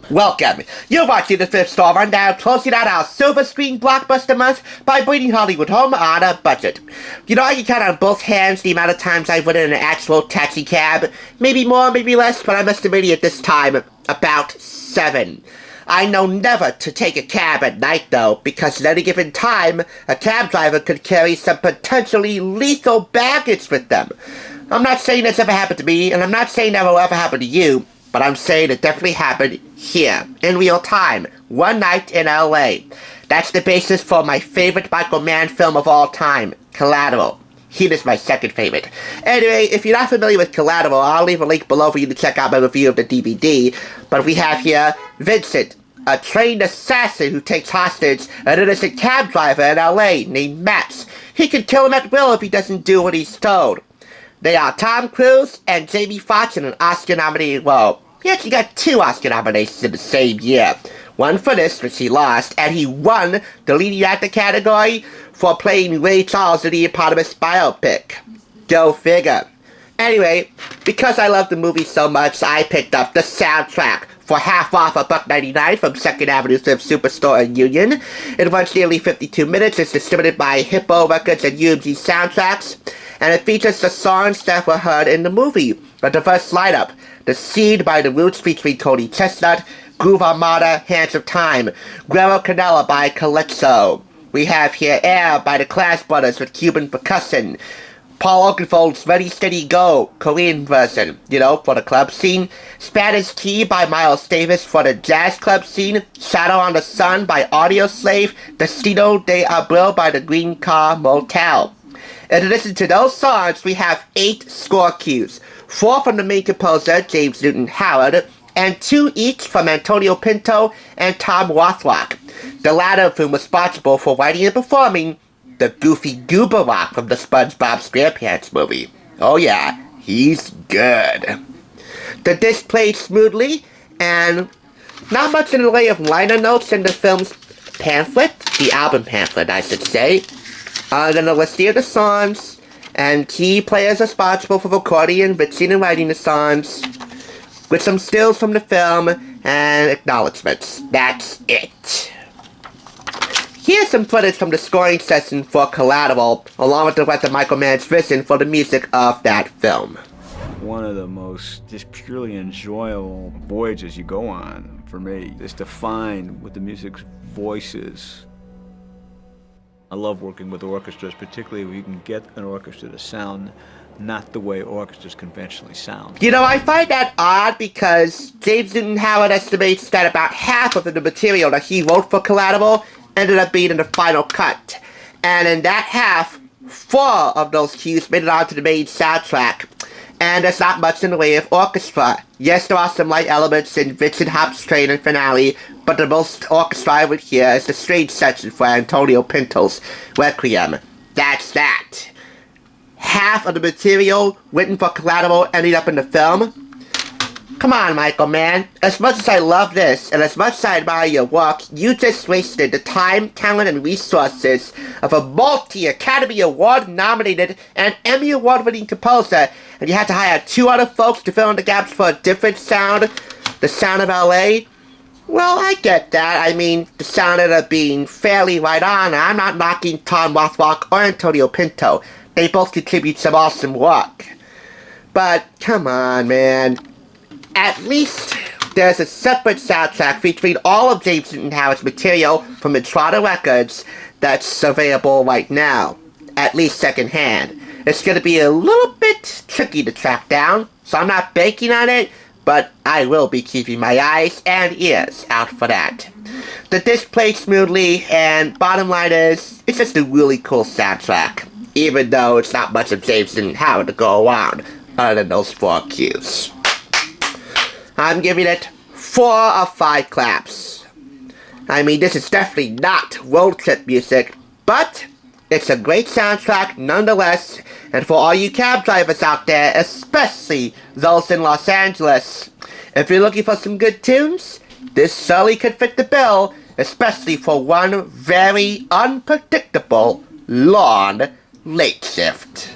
Welcome. You're watching the Thrift Store Rundown, closing out our silver screen blockbuster month by bringing Hollywood home on a budget. You know, I can count on both hands the amount of times I've ridden in an actual taxi cab. Maybe more, maybe less, but I'm estimating at this time about 7. I know never to take a cab at night, though, because at any given time, a cab driver could carry some potentially lethal baggage with them. I'm not saying that's ever happened to me, and I'm not saying that will ever happen to you, but I'm saying it definitely happened here, in real time, one night in LA. That's the basis for my favorite Michael Mann film of all time, Collateral. He is my second favorite. Anyway, if you're not familiar with Collateral, I'll leave a link below for you to check out my review of the DVD. But we have here Vincent, a trained assassin who takes hostage an innocent cab driver in LA named Max. He can kill him at will if he doesn't do what he's told. They are Tom Cruise and Jamie Foxx in an Oscar-nominated role. He actually got 2 Oscar nominations in the same year. One for this, which he lost, and he won the leading actor category for playing Ray Charles in the eponymous biopic. Go figure. Anyway, because I love the movie so much, I picked up the soundtrack for half off $1.99 from 2nd Avenue Thrift Superstore in Union. It runs nearly 52 minutes. It's distributed by Hippo Records and UMG Soundtracks, and it features the songs that were heard in the movie. A diverse lineup: The Seed by The Roots featuring Tony Chestnut, Groove Armada, Hands of Time, Guerrero Canela by Calypso. We have here Air by the Clash Brothers with Cuban percussion, Paul Oakenfold's Ready Steady Go, Korean version, for the club scene, Spanish Key by Miles Davis for the jazz club scene, Shadow on the Sun by Audioslave, Destino de Abril by the Green Car Motel. In addition to those songs, we have 8 score cues, 4 from the main composer, James Newton Howard, and 2 each from Antonio Pinto and Tom Rothrock, the latter of whom was responsible for writing and performing the goofy goober rock from the SpongeBob SquarePants movie. Oh yeah, he's good. The disc played smoothly, and not much in the way of liner notes in the film's pamphlet, the album pamphlet I should say, other than a listing of the songs, and key players responsible for recording and mixing and writing the songs, with some stills from the film and acknowledgements. That's it. Here's some footage from the scoring session for Collateral, along with the rest of Michael Mann's vision for the music of that film. One of the most just purely enjoyable voyages you go on, for me, is to find what the music's voice is. I love working with orchestras, particularly when you can get an orchestra to sound not the way orchestras conventionally sound. I find that odd because James Newton Howard estimates that about half of the material that he wrote for Collateral ended up being in the final cut. And in that half, 4 of those cues made it onto the main soundtrack. And there's not much in the way of orchestra. Yes, there are some light elements in Vincent Hop's Train and Finale, but the most orchestra I would hear is the string section for Antonio Pinto's Requiem. That's that. Half of the material written for Collateral ended up in the film. Come on, Michael Mann. As much as I love this, and as much as I admire your work, you just wasted the time, talent, and resources of a multi-Academy Award-nominated and Emmy Award-winning composer, and you had to hire 2 other folks to fill in the gaps for a different sound, the sound of LA. Well, I get that. I mean, the sound ended up being fairly right on, and I'm not knocking Tom Rothrock or Antonio Pinto. They both contribute some awesome work. But, come on, man. At least there's a separate soundtrack featuring all of James Newton Howard's material from Entrada Records that's available right now, at least secondhand. It's going to be a little bit tricky to track down, so I'm not banking on it, but I will be keeping my eyes and ears out for that. The disc played smoothly, and bottom line is, it's just a really cool soundtrack, even though it's not much of James Newton Howard to go around, other than those 4 cues. I'm giving it 4 of 5 claps. I mean, this is definitely not road trip music, but it's a great soundtrack nonetheless, and for all you cab drivers out there, especially those in Los Angeles, if you're looking for some good tunes, this certainly could fit the bill, especially for one very unpredictable, long late shift.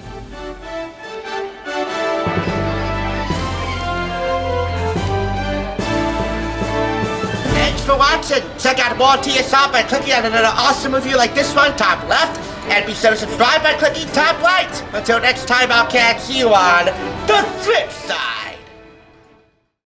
for watching. Check out more TSR by clicking on another awesome review like this one, top left. And be sure to subscribe by clicking top right. Until next time, I'll catch you on the flip side.